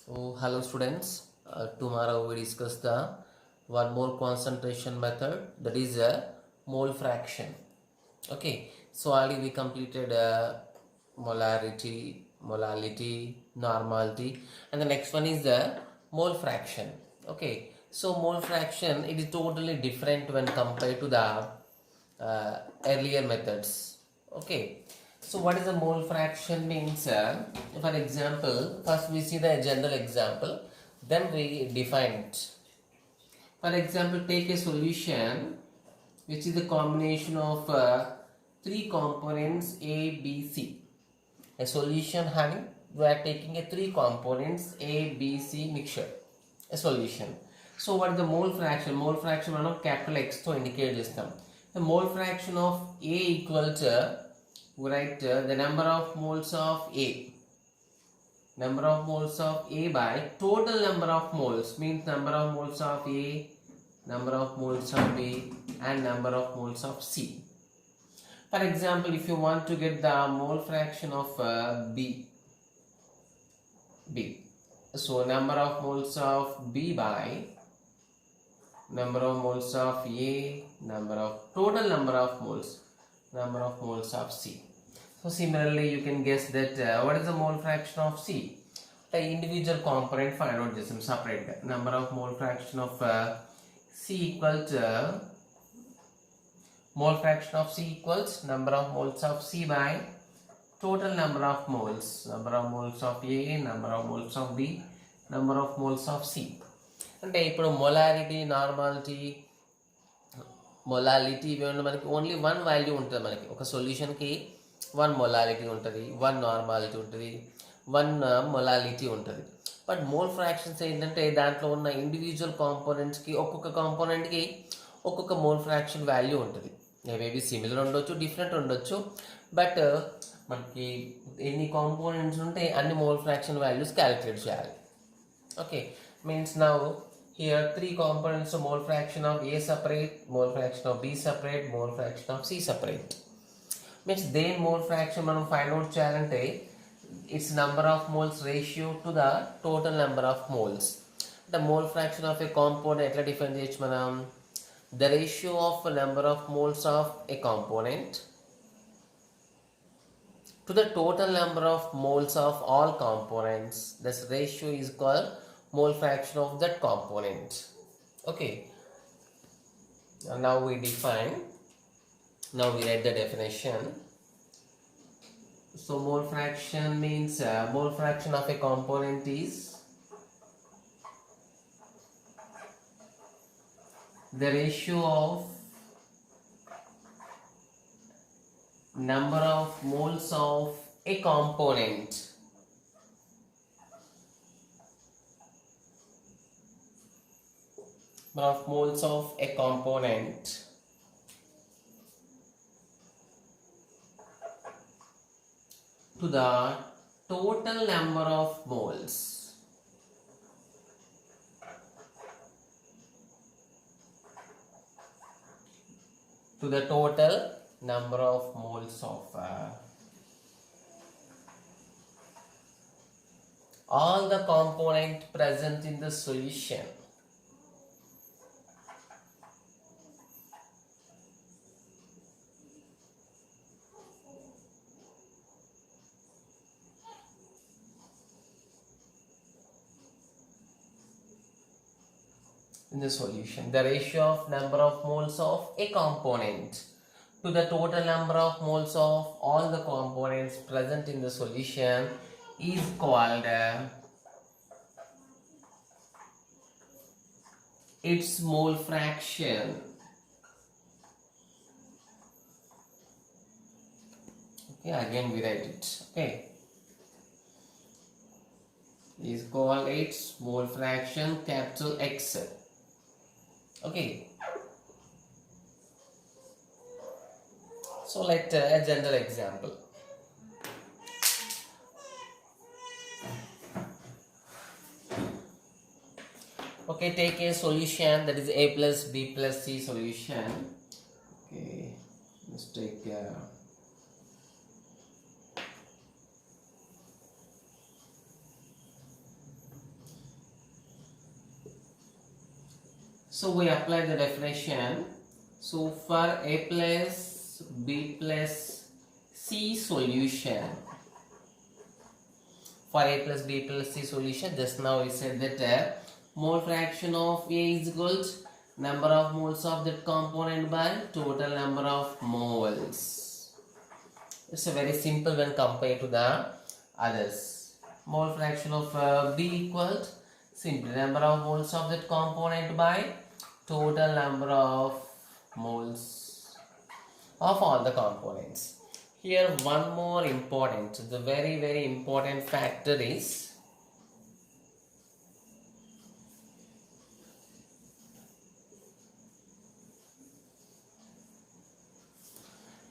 So, hello students. Tomorrow we discuss the one more concentration method, that is a mole fraction. Okay. So already we completed molality, normality, and the next one is the mole fraction. Okay. So mole fraction, it is totally different when compared to the earlier methods. Okay. So what is a mole fraction means? For example, first we see the general example, then we define it. For example, take a solution which is the combination of three components A, B, C. A solution having, we are taking a three components A, B, C mixture. A solution. So what is the mole fraction? Mole fraction మనం capital X తో indicate చేస్తాం. The mole fraction of A equal to, we write the number of moles of A. Number of moles of A by total number of moles, means number of moles of A, number of moles of B, and number of moles of C. For example, if you want to get the mole fraction of B, so number of moles of B by number of moles of A, total number of moles of C. So similarly, you can guess that what is the mole fraction of C? The individual component find out just separate. Number of mole fraction of C equal to mole fraction of C equals number of moles of C by total number of moles of A, number of moles of B, number of moles of C. అంటే ఇప్పుడు molality ఇవి మనకి only one value ఉంటుంది. మనకి ఒక సొల్యూషన్కి one molality ఉంటుంది, one normality ఉంటుంది, one molality ఉంటుంది. బట్ మోల్ ఫ్రాక్షన్స్ ఏంటంటే దాంట్లో ఉన్న ఇండివిజువల్ కాంపోనెంట్స్కి ఒక్కొక్క కాంపోనెంట్కి ఒక్కొక్క మోల్ ఫ్రాక్షన్ వాల్యూ ఉంటుంది. మేబీ సిమిలర్ ఉండొచ్చు, డిఫరెంట్ ఉండొచ్చు, బట్ మనకి ఎన్ని కాంపోనెంట్స్ ఉంటే అన్ని మోల్ ఫ్రాక్షన్ వాల్యూస్ క్యాలిక్యులేట్ చేయాలి. Okay, means now here three components of mole fraction of A separate, mole fraction of B separate, mole fraction of C separate. Means then mole fraction మనం find out చేయాలంటే its number of moles ratio to the total number of moles. The mole fraction of a component ఎట్లా define చేయొచ్చు మనం? The ratio of number of moles of a component to the total number of moles of all components. This ratio is called mole fraction of that component. Okay, and now we write the definition. So mole fraction means mole fraction of a component is the ratio of number of moles of a component of moles of a component to the total number of moles of all the component present in the solution. In the solution, the ratio of number of moles of a component to the total number of moles of all the components present in the solution is called its mole fraction. Okay, again we write it. Okay, is called its mole fraction, capital X. Okay, so let a general example. Okay, take a solution that is A plus B plus C solution. Okay, let's take So we apply the definition. So for a plus b plus c solution, for a plus b plus c solution, just now we said that mole fraction of a is equal to number of moles of that component by total number of moles. It's a very simple when compared to the others. Mole fraction of b equals simply number of moles of that component by total number of moles of all the components. Here one more important, the very important factor is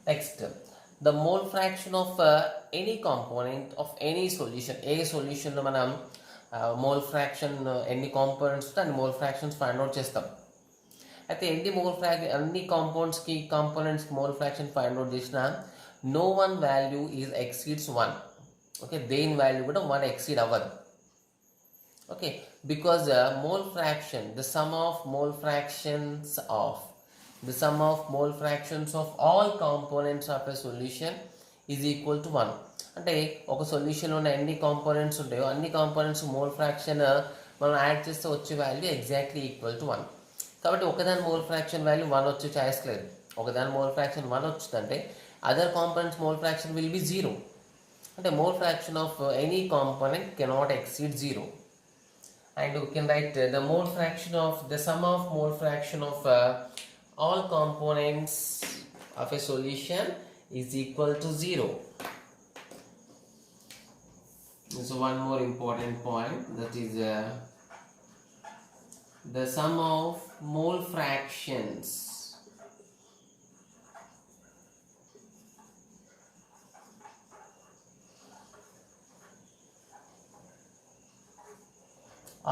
next, the mole fraction of any component of any solution. A solution lo manam mole fraction any components and mole fractions find out chestam. అయితే ఎన్ని mole fraction అన్ని కాంపౌండ్స్కి కాంపోనెంట్స్కి mole fraction find out చేసినా no one value is exceeds 1. Okay, దేని value కూడా 1 exceed అవ్వదు. Okay, because mole fraction the sum of mole fractions of all components of a solution is equal to 1. అంటే ఒక సొల్యూషన్లో ఉన్న ఎన్ని కాంపోనెంట్స్ ఉంటాయో అన్ని కాంపోనెంట్స్ మోల్ ఫ్రాక్షన్ మనం యాడ్ చేస్తే వచ్చే వాల్యూ ఎగ్జాక్ట్లీ ఈక్వల్ టు 1. కాబట్టి ఒకదాని మోల్ ఫ్రాక్షన్ వాల్యూ 1 వచ్చే ఛాయిస్ లేదు. ఒకదాని మోల్ ఫ్రాక్షన్ 1 వచ్చిందంటే other components mole fraction will be 0. అంటే mole fraction of any component cannot exceed 0. And you can write the mole fraction of the sum of mole fraction of all components of a solution is equal to 0. So one more important point, that is the sum of mole fractions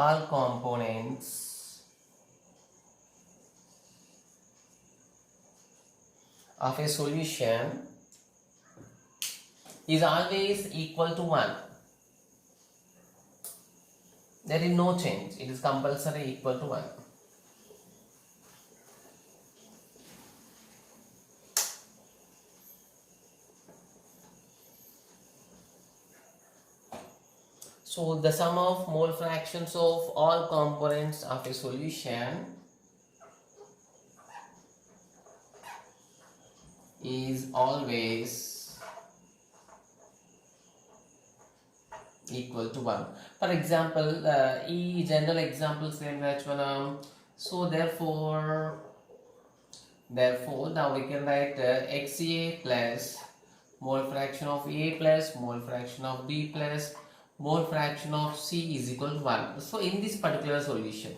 all components of a solution is always equal to 1. There is no change. It is compulsory equal to 1. So the sum of mole fractions of all components of a solution is always equal to 1. For example, ఈ general examples ఏం రాయొచ్చు. So therefore now we can write xa plus mole fraction of a plus mole fraction of b plus mole fraction of c is equal to 1. So in this particular solution,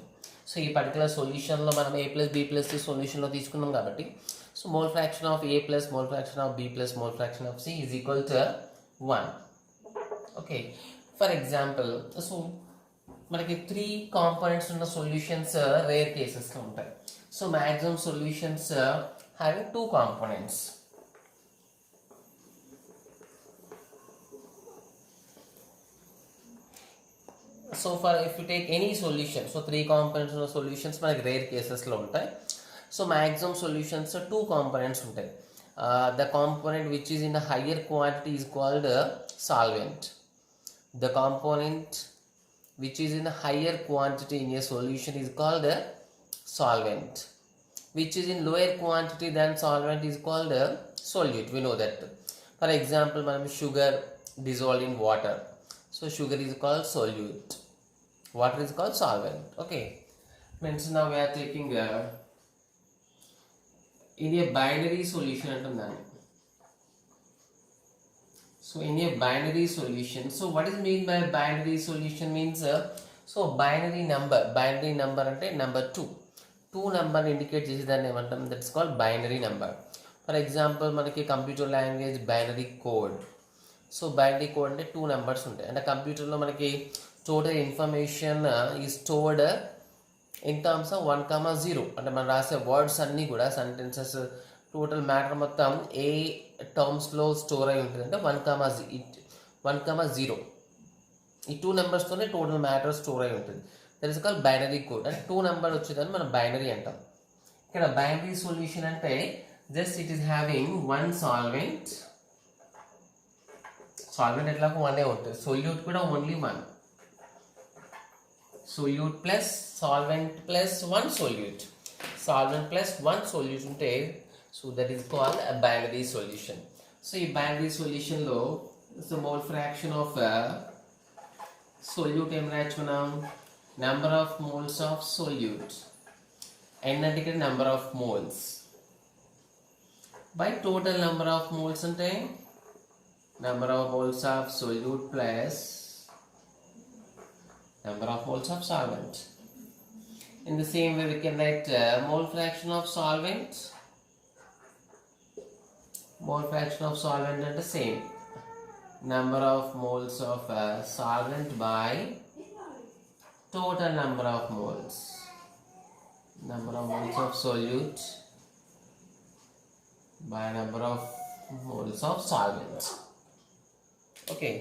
so ఈ particular solution లో మనం a plus b plus c solution లో తీసుకున్నాం కాబట్టి so mole fraction of a plus mole fraction of b plus mole fraction of c is equal to 1. Okay, for example, so మనకి 3 components ఉన్న solutions rare కేసెస్లో ఉంటాయి. So maximum solutions having 2 components. So for if you take any solution, so 3 components ఉన్న solutions మనకి rare కేసెస్లో ఉంటాయి. So maximum solutions 2 components ఉంటాయి. The component which is in higher quantity is called solvent. The component which is in a higher quantity in a solution is called a solvent. Which is in lower quantity than solvent is called a solute. We know that. For example, sugar dissolved in water. So sugar is called solute. Water is called solvent. Okay. Means now we are taking in a binary solution. So in a binary solution, so what is mean by binary solution means so binary number అంటే number 2 number indicate చేసేదాన్ని ఏమంటాం, that's called binary number. For example, మనకి computer language binary code. So binary code అంటే 2 numbers ఉంటాయి. అంటే కంప్యూటర్లో మనకి total information ఈ స్టోర్డ్ ఇన్ టర్మ్స్ ఆఫ్ 1,0. అంటే మనం రాసే వర్డ్స్ అన్నీ కూడా సెంటెన్సెస్ టోటల్ మ్యాటర్ మొత్తం ఏ టర్మ్స్లో స్టోర్ అయి ఉంటుంది అంటే 1,0. ఈ 2 నెంబర్స్తోనే టోటల్ మ్యాటర్ స్టోర్ అయి ఉంటుంది. That is called binary code. అంటే 2 నెంబర్ వచ్చేదాన్ని మనం బైనరీ అంటాం. ఇక్కడ బైనరీ సొల్యూషన్ అంటే just it is having one solvent. Solvent ఎట్లాగో వన్నే ఉంటుంది, సొల్యూట్ కూడా only one. Solute plus solvent plus one solute, solvent plus one solute ఉంటే so that is called a binary solution. So ఈ binary సొల్యూషన్లో so mole fraction of solute ఏం రాయొచ్చు మనం, number of moles of solute, n అంటే ఇక్కడ number of moles by total number of moles అంటే number of moles of solute plus number of moles of solvent. In the same way we can write mole fraction of solvent. Mole fraction of solvent are the same, number of moles of solvent by total number of moles, number of moles of solute by number of moles of solvent. Okay,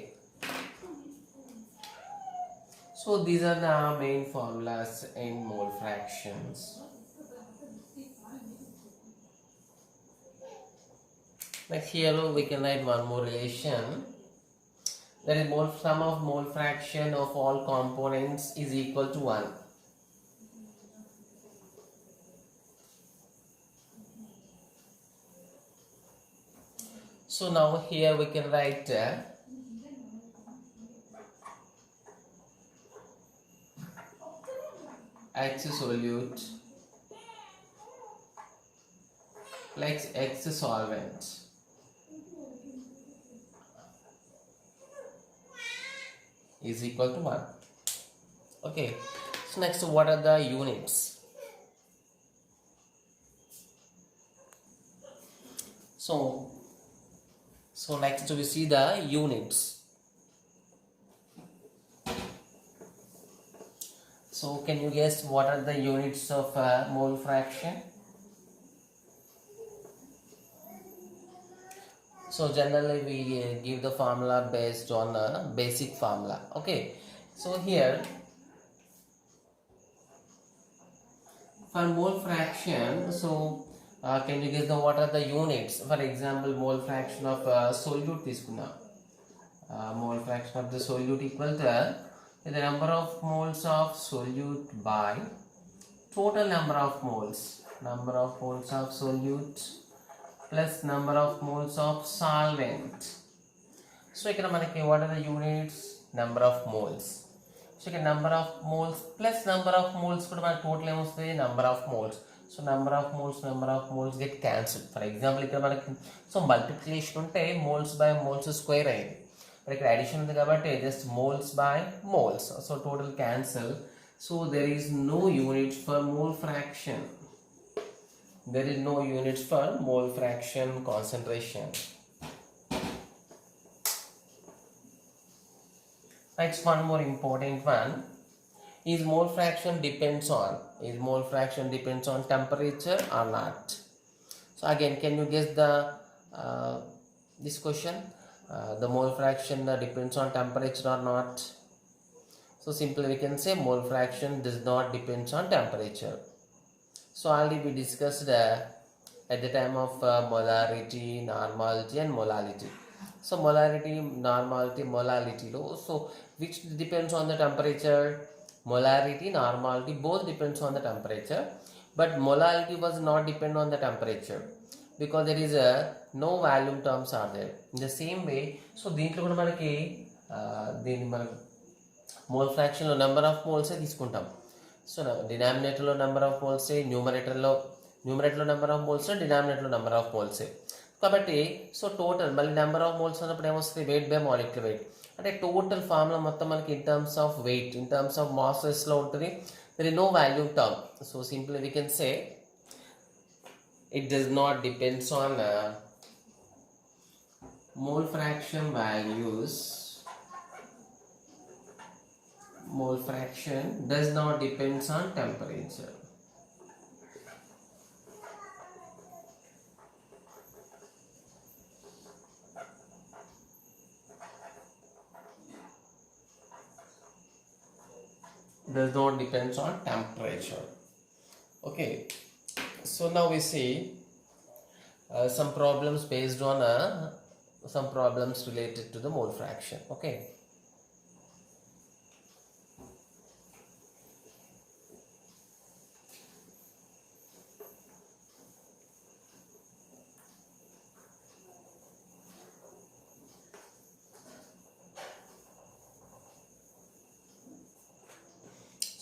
so these are the main formulas in mole fractions. Next here we can write one more relation, that is sum of mole fraction of all components is equal to 1. So now here we can write X solute plus X solvent is equal to 1. Okay, so next what are the units? So next we see the units. So can you guess what are the units of mole fraction? So generally we give the formula based on a basic formula. Okay, so here for mole fraction, so can you guess what are the units? For example, mole fraction of solute తీసుకున్నా, mole fraction of the solute equal to the number of moles of solute by total number of moles, number of moles of solute plus number of moles of solvent. So ఇక్కడ మనకి what are the units? Number of moles. So ఇక్కడ number of moles plus number of moles కూడా మనకి total ఏమొస్తుంది, number of moles. So number of moles get cancelled. For example ఇక్కడ మనకి so multiplication ఉంటే moles by moles square అయింది, but ఇక్కడ addition ఉంది కాబట్టి just moles by moles, so total cancel. So there is no unit for mole fraction, there is no units for mole fraction concentration. Next one more important one is mole fraction depends on, is mole fraction depends on temperature or not? So again, can you guess the this question, the mole fraction depends on temperature or not? So simply we can say mole fraction does not depends on temperature. So already we discussed at the time of molarity, normality and molality. So molarity, normality, molality low, so which depends on the temperature? Molarity, normality both depends on the temperature, but molality was not depend on the temperature because there is a no volume terms are there. In the same way, so దీంట్లో కూడా మనకి దీన్ని మనం mole ఫ్రాక్షన్లో number of మోల్సే తీసుకుంటాం. So డినామినేటర్లో number of మోల్సే, న్యూమరేటర్లో నెంబర్ ఆఫ్ మోల్సే, డినామినేటర్లో నెంబర్ ఆఫ్ మోల్సే. కాబట్టి సో టోటల్ మళ్ళీ నెంబర్ ఆఫ్ మోల్స్ అన్నప్పుడు ఏమొస్తుంది, వెయిట్ బై మాలిక్యులర్ వెయిట్. అంటే టోటల్ ఫార్ములా మొత్తం మనకి in terms of weight, in terms of మాసెస్లో ఉంటుంది. There is no value term. So simply we can say it does not depends on mole fraction values. Mole fraction does not depends on temperature. does not depends on temperature. Okay, so now we see some problems based on some problems related to the mole fraction. Okay,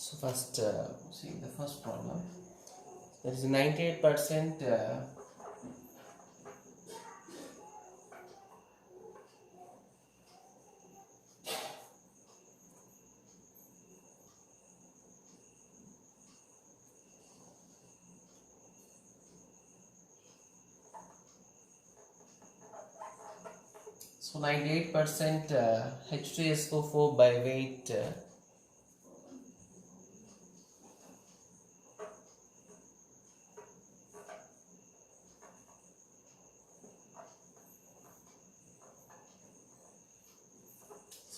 so first see the first problem. There is 98% so 98% H2SO4 by weight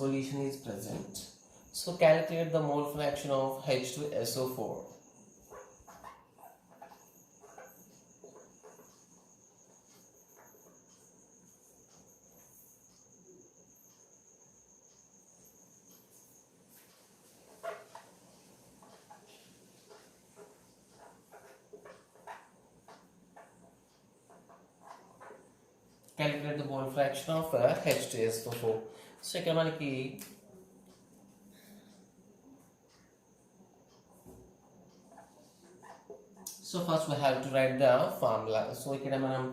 solution is present. So calculate the mole fraction of H2SO4. Calculate the mole fraction of H2SO4. So ఇక్కడ మనకి so first we have to write the formula. So ఇక్కడ మనం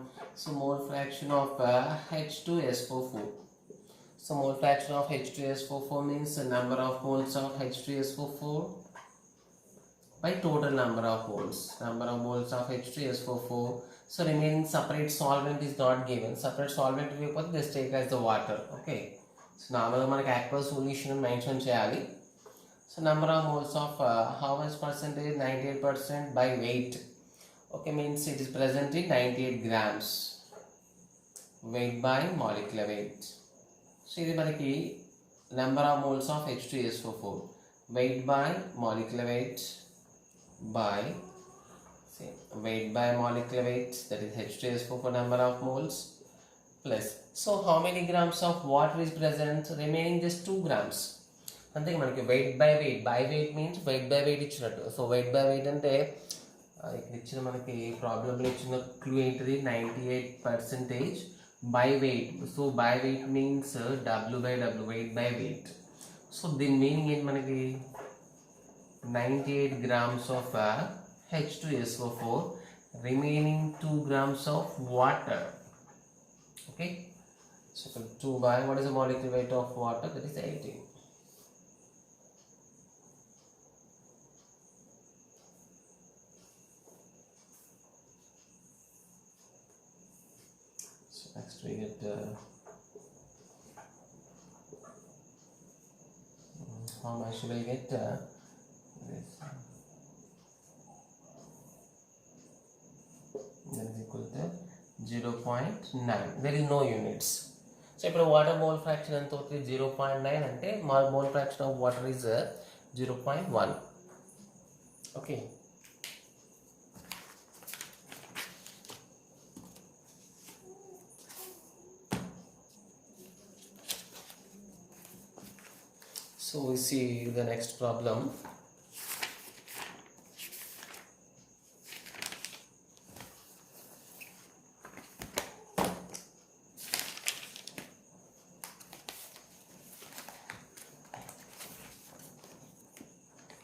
mole fraction of H2SO4. So mole fraction of H2SO4 means the number of moles of H2SO4 by total number of moles. Number of moles of H2SO4. So remaining separate solvent is not given. Separate solvent ఇవ్వకపోతే just take as the water. Okay. So నార్మల్గా మనకి aqueous solution mention చేయాలి. So number of moles of how much percentage? 98% by weight. Okay, means it is present in 98 grams. Weight by molecular weight. So ఇది మనకి number of moles of H2SO4. Weight by molecular weight by weight by molecular weight, that is H2SO4 number of moles plus. So how many grams of water is present? Remaining just 2 grams. అంతే మనకి weight by weight. By weight means weight by weight ఇచ్చినట్టు. So weight by weight అంటే ఇక్కడ ఇచ్చిన మనకి ప్రాబ్లంలో ఇచ్చిన clue ఏంటిది? 98% by weight. So by weight means W/W, weight by weight. So దీని మీనింగ్ ఏంటి మనకి? 98 grams of H2SO4, remaining 2 grams of water. Okay, so 2 by what is the molecular weight of water? That is 18. So next we get how much should I get? This. That is equal to 0.9. There is no units. So ఇప్పుడు water mole fraction ఎంత అవుతుంది? 0.9 అంటే mole fraction of water is 0.1. Okay, so we see the next problem.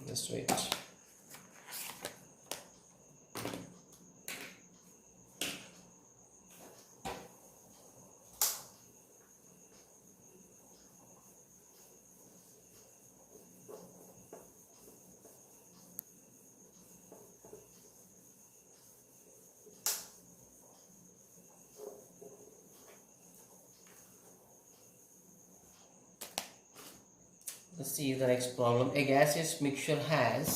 Just wait. Let's see the next problem. A gaseous mixture has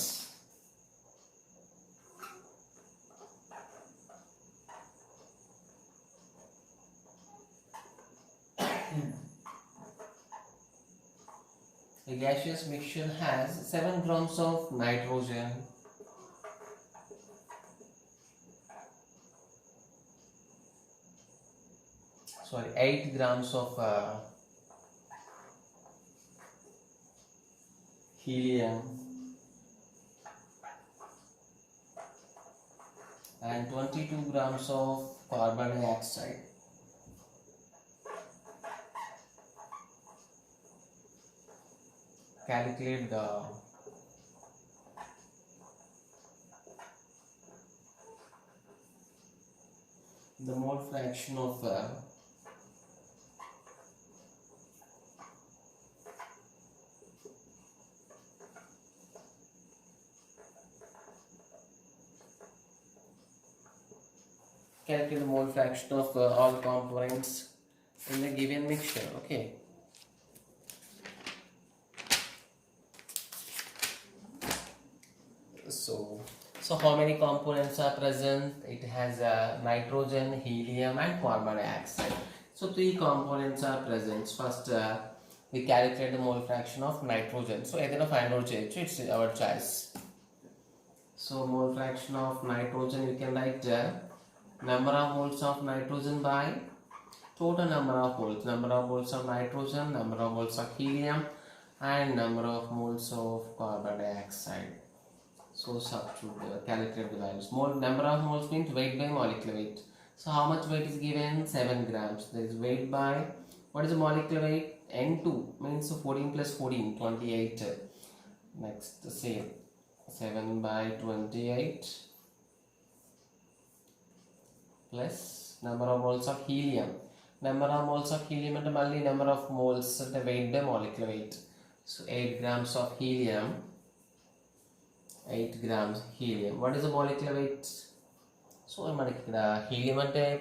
A gaseous mixture has 7 grams of nitrogen, sorry, 8 grams of helium and 22 grams of carbon dioxide. Calculate the mole fraction of calculate the mole fraction of all components in the given mixture. Okay. So how many components are present? It has nitrogen, helium, and carbon dioxide. So 3 components are present. First, we calculate the mole fraction of nitrogen. So either find out it's our choice. So mole fraction of nitrogen, we can write number of moles of nitrogen by total number of moles of nitrogen, number of moles of helium, and number of moles of carbon dioxide. So substitute, calculate the values. Number of moles means weight by molecular weight. So how much weight is given? 7 grams. There is weight by, what is the molecular weight? N2 means 14 plus 14, 28. Next, same. 7 by 28 plus number of moles of helium. Number of moles of helium and only number of moles the weight by molecular weight. So 8 grams of helium. 8 grams helium. What is the molecular weight? So helium and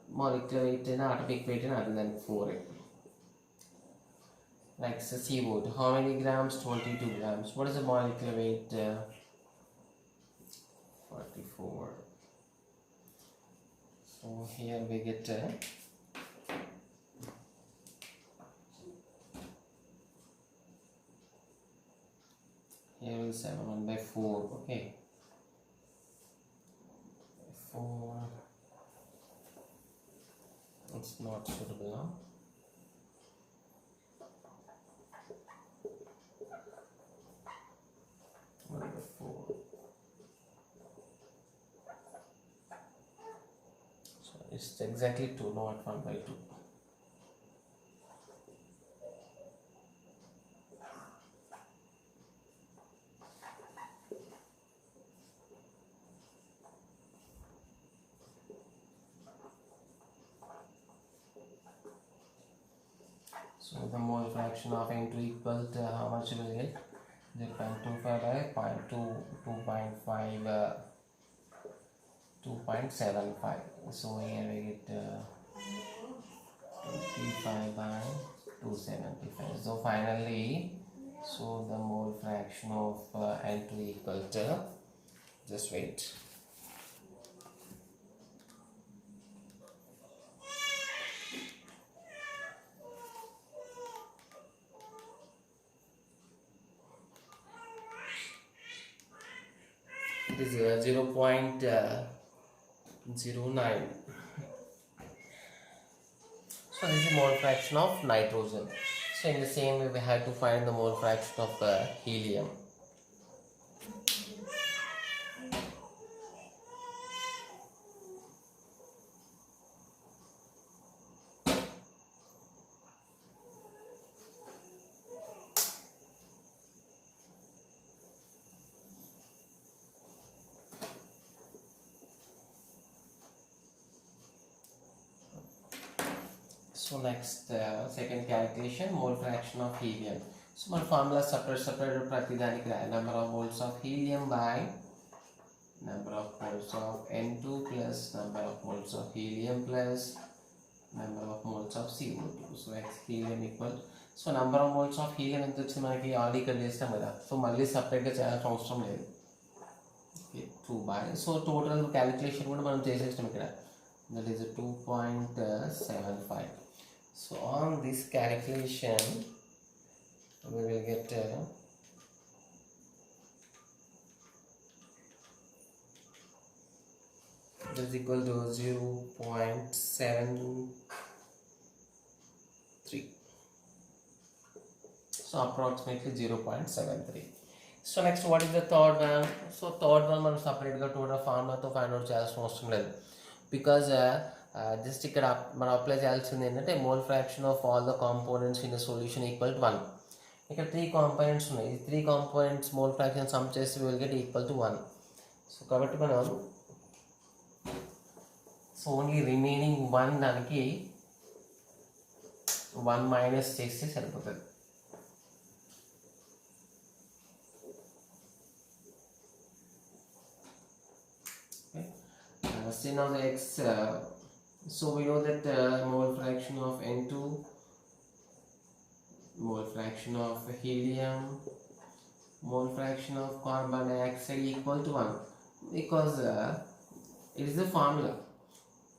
molecular weight and atomic weight other than 4. Next, CO2. How many grams? 22 grams. What is the molecular weight? 44. So here we get here is 7 1 by 4. Okay. 4. It's not suitable now. It's exactly 2, not 1 by 2. So the mole fraction of N2 equal to how much will we get? 0.25 by 2.5 2.75. So here we get 25 by 275. So finally, so the mole fraction of N2 equal to, just wait. It is 0.09. So this is the mole fraction of nitrogen. So in the same way we have to find the mole fraction of helium. So next, second calculation, mole fraction of helium. So my formula separate pratidhanik number of moles of helium by number of moles of N2 plus number of moles of helium plus number of moles of CO2. So X helium equal. So number of moles of helium ఎంత వచ్చింది మనకి already ఇక్కడ చేస్తాం కదా. So మళ్ళీ సపరేట్గా చేయాల్సిన అవసరం లేదు. 2 by, so total calculation కూడా మనం చేసేస్తాం ఇక్కడ. That is 2.75. So on this calculation, we will get this is equal to 0.73. So approximately 0.73. So next, what is the third one? So third one మనం separate గా total formula తో find out చేయాల్సిన అవసరం లేదు, because just ఇక్కడ మనం apply చేయాల్సింది ఏంటంటే mole fraction of all the components in the solution equal to 1. ఇక్కడ 3 కాంపోనెంట్స్ ఉన్నాయి. ఈ 3 కాంపోనెంట్స్ మోల్ ఫ్రాక్షన్ సమ్ చేసి will get equal to 1. So కాబట్టి మనం సో ఓన్లీ రిమైనింగ్ 1 దానికి 1 మైనస్ చేస్తే సరిపోతుంది. Say now the x, so we know that mole fraction of N2, mole fraction of helium, mole fraction of carbon dioxide equal to 1, because it is the formula.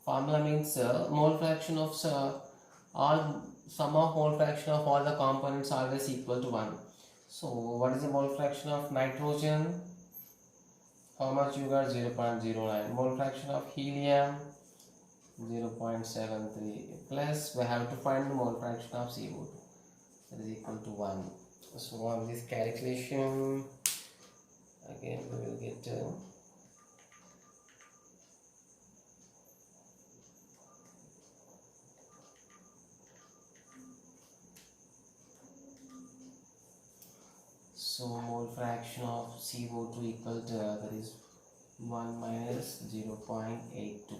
Formula means mole fraction of all, sum of mole fraction of all the components always equal to 1. So what is the mole fraction of nitrogen? How much you got? 0.09. Mole fraction of helium 0.73, plus we have to find the mole fraction of CO2, that is equal to 1. So on this calculation again we will get so mole fraction of CO2 equal to that is 1 minus 0.82.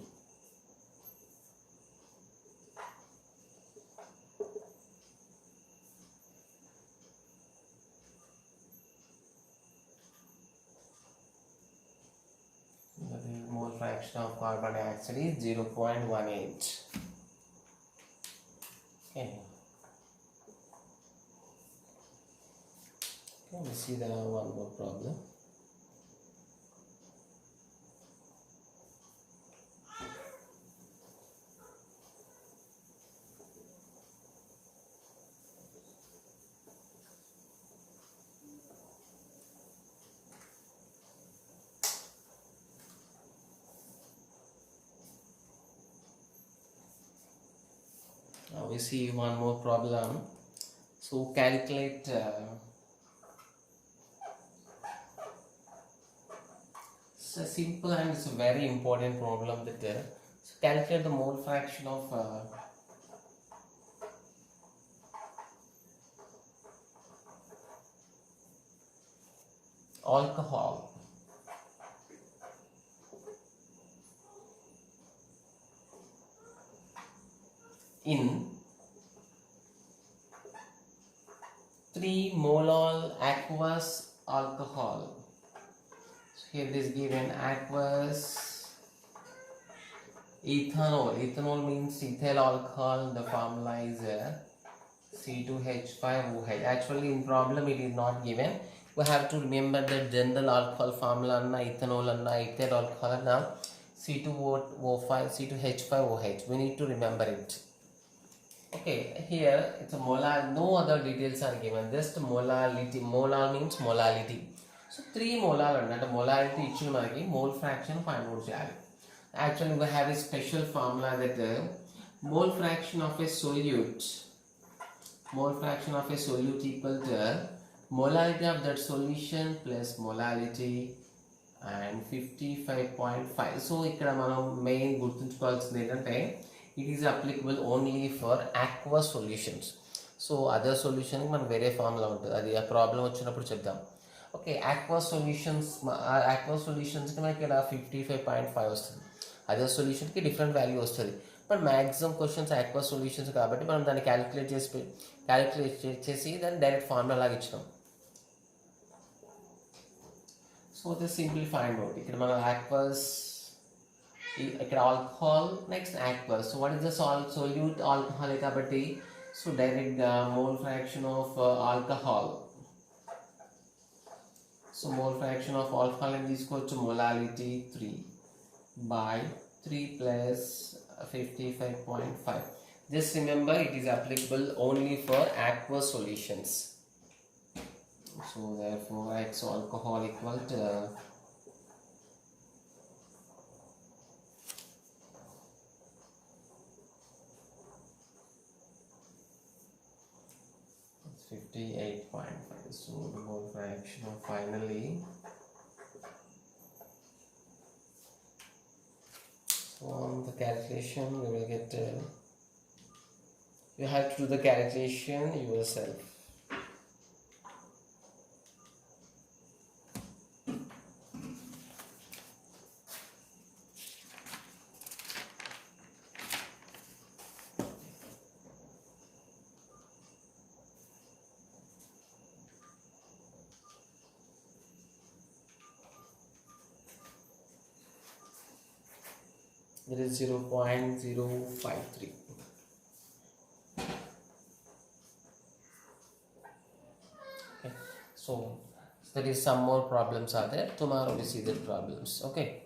The mole fraction of carbon dioxide is 0.18. Okay. Let me see the one more problem. Now we see one more problem. So calculate it's a simple and it's a very important problem that so calculate the mole fraction of alcohol in 3 molal aqueous alcohol. So here it is given aqueous ethanol. Ethanol means ethyl alcohol. The formula is C2H5OH. Actually in problem it is not given. We have to remember the general alcohol formula anna ethanol anna ethyl alcohol anna C2O5 C2H5OH. We need to remember it. Okay, here it's a molar, no other details are given, just molality. Molar means molality. So 3 molar and molarity ichinu manaki mole fraction find out cheyali. Actually we have a special formula that mole fraction of a solute equal to molarity of that solution plus molarity and 55.5. So ikkada manam main gurtunchukovalsindi entante it is applicable only for aqueous solutions. So other solution ki man vere formula untadi, adi a problem vachinappudu cheddam. Okay, aqueous solutions ki manaki ikkada 55.5 vastadi, other solution ki different value vastadi. But maximum questions aqueous solutions kabatti మనం దాన్ని calculate చేసి దాన్ని direct formula లాగా ఇచ్చినాం. So this simply find out. ఇక్కడ మనం aqueous, ఇక్కడ alcohol, next aqueous. So what is the solute alcohol కాబట్టి so direct mole fraction of alcohol. So mole fraction of alcohol అని తీసుకోవచ్చు, molality 3/3 plus 55.5. Just remember it is applicable only for aqueous solutions. So therefore X alcohol equal to it's 58.5. So the mole fraction of finally. So on the calculation we will get you have to do the calculation yourself. It is 0.053. Okay. So there is some more problems are there. Tomorrow we see the problems. Okay.